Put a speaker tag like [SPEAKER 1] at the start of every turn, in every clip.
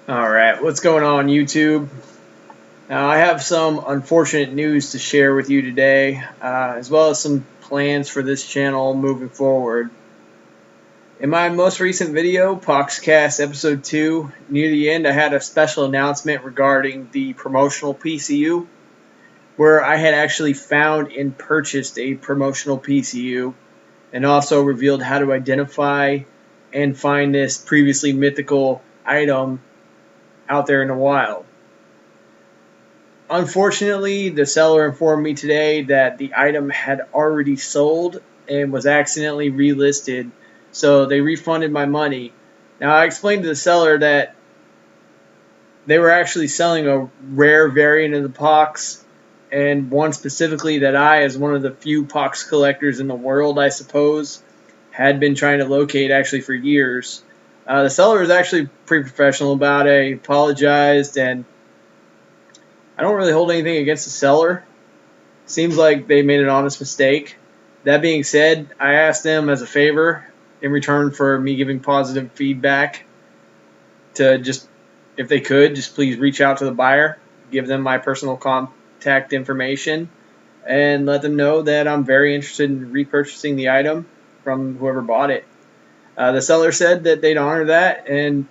[SPEAKER 1] Alright, what's going on YouTube? Now I have some unfortunate news to share with you today, as well as some plans for this channel moving forward. In my most recent video, POXCAST episode 2, near the end I had a special announcement regarding the promotional PCU, where I had actually found and purchased a promotional PCU, and also revealed how to identify and find this previously mythical item out there in the wild. Unfortunately, the seller informed me today that the item had already sold and was accidentally relisted, so they refunded my money. Now, I explained to the seller that they were actually selling a rare variant of the POX, and one specifically that I, as one of the few POX collectors in the world, I suppose, had been trying to locate actually for years. The seller was actually pretty professional about it. He apologized, and I don't really hold anything against the seller. Seems like they made an honest mistake. That being said, I asked them as a favor in return for me giving positive feedback to just, if they could, just please reach out to the buyer, give them my personal contact information, and let them know that I'm very interested in repurchasing the item from whoever bought it. The seller said that they'd honor that, and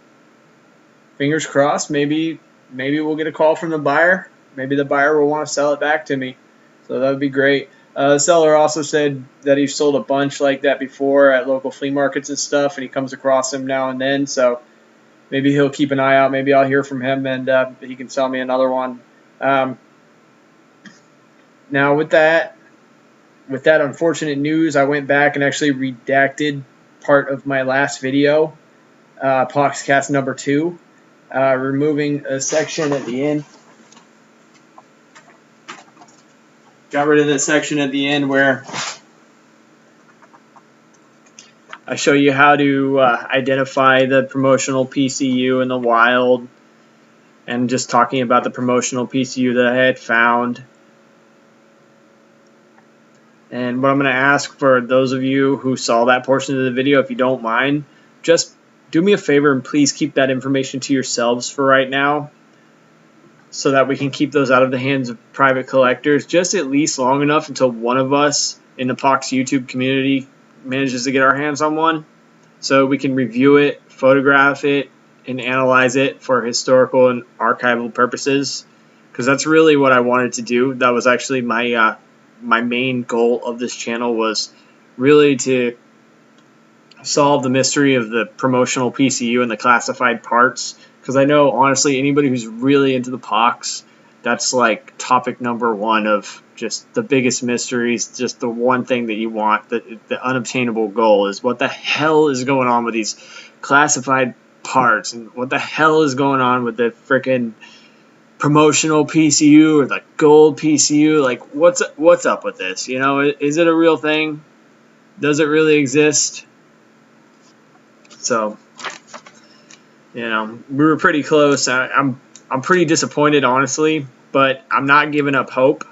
[SPEAKER 1] fingers crossed, maybe we'll get a call from the buyer. Maybe the buyer will want to sell it back to me. So that would be great. The seller also said that he's sold a bunch like that before at local flea markets and stuff, and he comes across them now and then. So maybe he'll keep an eye out. Maybe I'll hear from him, and he can sell me another one. Now, with that unfortunate news, I went back and actually redacted part of my last video, POXCAST number 2, removing a section at the end. Got rid of the section at the end where I show you how to identify the promotional PCU in the wild, and just talking about the promotional PCU that I had found. And what I'm going to ask for those of you who saw that portion of the video, if you don't mind, just do me a favor and please keep that information to yourselves for right now, so that we can keep those out of the hands of private collectors, just at least long enough until one of us in the POX YouTube community manages to get our hands on one, so we can review it, photograph it, and analyze it for historical and archival purposes, because that's really what I wanted to do. That was actually my main goal of this channel, was really to solve the mystery of the promotional PCU and the classified parts, because I know, honestly, anybody who's really into the POX, that's like topic number one of just the biggest mysteries, just the one thing that you want, the unobtainable goal is what the hell is going on with these classified parts, and what the hell is going on with the frickin' promotional PCU or the gold PCU. Like, what's up with this? You know, is it a real thing? Does it really exist? So, you know, we were pretty close. I'm pretty disappointed, honestly, but I'm not giving up hope.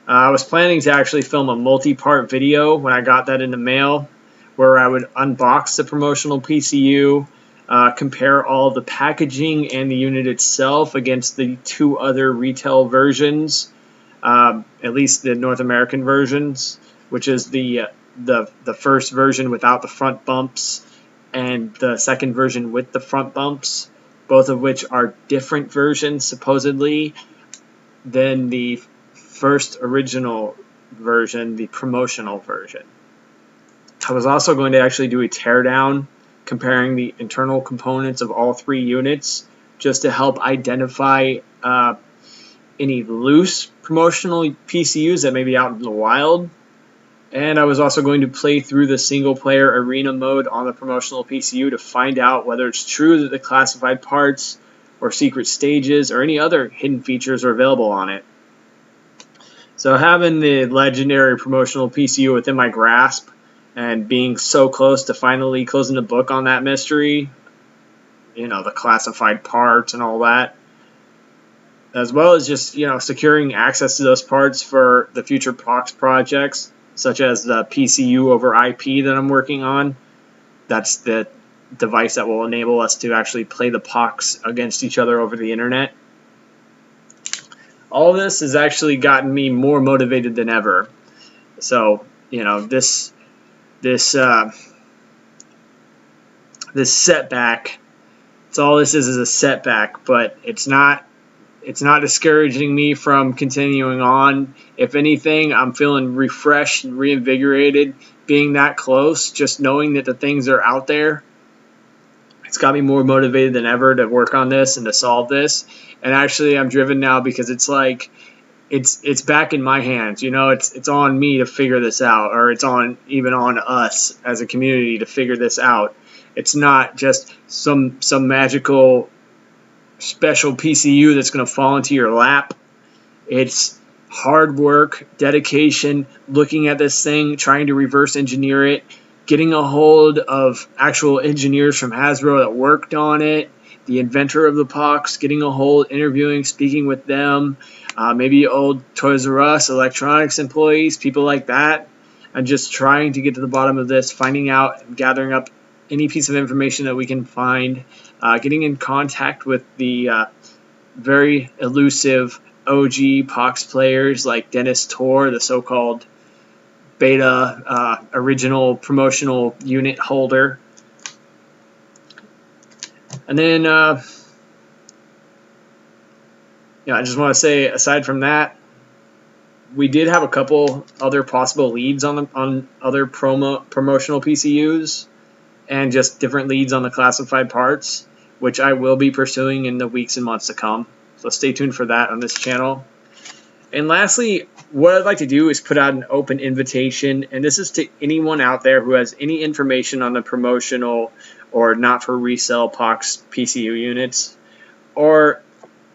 [SPEAKER 1] I was planning to actually film a multi-part video when I got that in the mail, where I would unbox the promotional PCU, compare all the packaging and the unit itself against the two other retail versions, at least the North American versions, which is the first version without the front bumps and the second version with the front bumps, both of which are different versions supposedly than the first original version, the promotional version. I was also going to actually do a teardown comparing the internal components of all three units, just to help identify any loose promotional PCUs that may be out in the wild. And I was also going to play through the single-player arena mode on the promotional PCU to find out whether it's true that the classified parts or secret stages or any other hidden features are available on it. So having the legendary promotional PCU within my grasp and being so close to finally closing the book on that mystery, you know, the classified parts and all that, as well as just, you know, securing access to those parts for the future POX projects, such as the PCU over IP that I'm working on. That's the device that will enable us to actually play the POX against each other over the internet. All this has actually gotten me more motivated than ever. So, you know, this setback, it's all this is a setback, but it's not discouraging me from continuing on. If anything, I'm feeling refreshed and reinvigorated being that close, just knowing that the things are out there. It's got me more motivated than ever to work on this and to solve this. And actually, I'm driven now because it's like it's back in my hands. You know, it's on me to figure this out, or it's even on us as a community to figure this out. It's not just some magical special PCU that's going to fall into your lap. It's hard work, dedication, looking at this thing, trying to reverse engineer it, getting a hold of actual engineers from Hasbro that worked on it, the inventor of the POX, getting a hold, interviewing, speaking with them, maybe old Toys R Us, electronics employees, people like that, and just trying to get to the bottom of this, finding out and gathering up any piece of information that we can find, getting in contact with the very elusive OG POX players like Dennis Tor, the so-called beta original promotional unit holder. And then, I just want to say, aside from that, we did have a couple other possible leads on other promotional PCUs, and just different leads on the classified parts, which I will be pursuing in the weeks and months to come. So stay tuned for that on this channel. And lastly, what I'd like to do is put out an open invitation, and this is to anyone out there who has any information on the promotional or not for resale POX PCU units, or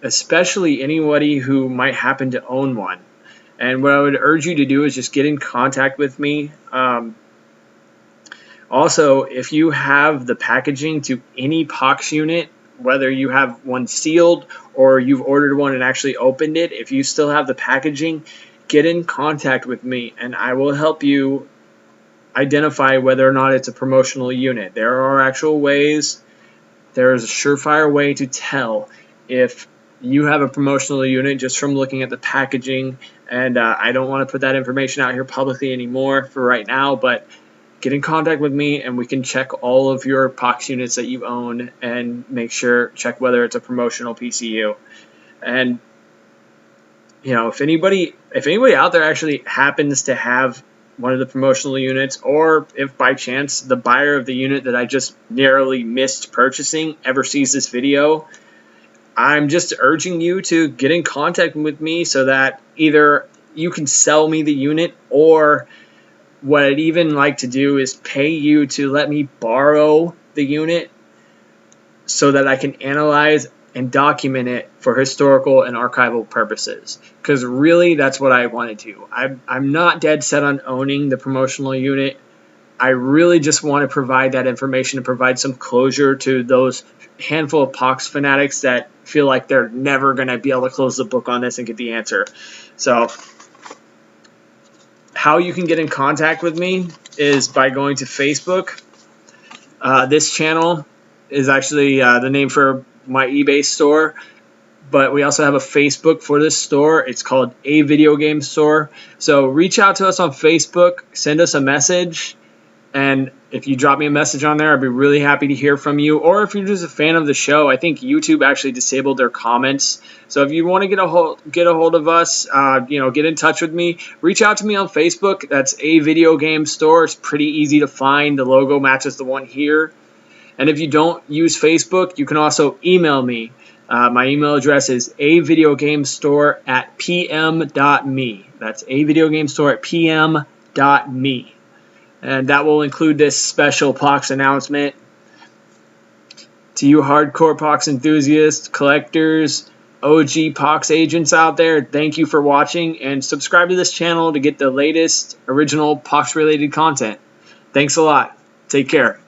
[SPEAKER 1] especially anybody who might happen to own one. And what I would urge you to do is just get in contact with me. Also, if you have the packaging to any POX unit, whether you have one sealed or you've ordered one and actually opened it, if you still have the packaging, get in contact with me and I will help you identify whether or not it's a promotional unit. There are actual ways, there is a surefire way to tell if you have a promotional unit just from looking at the packaging, and I don't want to put that information out here publicly anymore for right now, but get in contact with me and we can check all of your POX units that you own and check whether it's a promotional PCU. And if anybody out there actually happens to have one of the promotional units, or if by chance the buyer of the unit that I just narrowly missed purchasing ever sees this video, I'm just urging you to get in contact with me so that either you can sell me the unit, or what I'd even like to do is pay you to let me borrow the unit so that I can analyze and document it for historical and archival purposes. Because really, that's what I want to do. I'm not dead set on owning the promotional unit. I really just want to provide that information and provide some closure to those handful of POX fanatics that feel like they're never going to be able to close the book on this and get the answer. So how you can get in contact with me is by going to Facebook. This channel is actually the name for my eBay store, but we also have a Facebook for this store. It's called A Video Game Store. So reach out to us on Facebook, send us a message, and if you drop me a message on there, I'd be really happy to hear from you. Or if you're just a fan of the show, I think YouTube actually disabled their comments. So if you want to get a hold of us, get in touch with me. Reach out to me on Facebook. That's A Video Game Store. It's pretty easy to find. The logo matches the one here. And if you don't use Facebook, you can also email me. My email address is avideogamestore@pm.me. That's avideogamestore@pm.me. And that will include this special POX announcement. To you hardcore POX enthusiasts, collectors, OG POX agents out there, thank you for watching, and subscribe to this channel to get the latest original POX related content. Thanks a lot. Take care.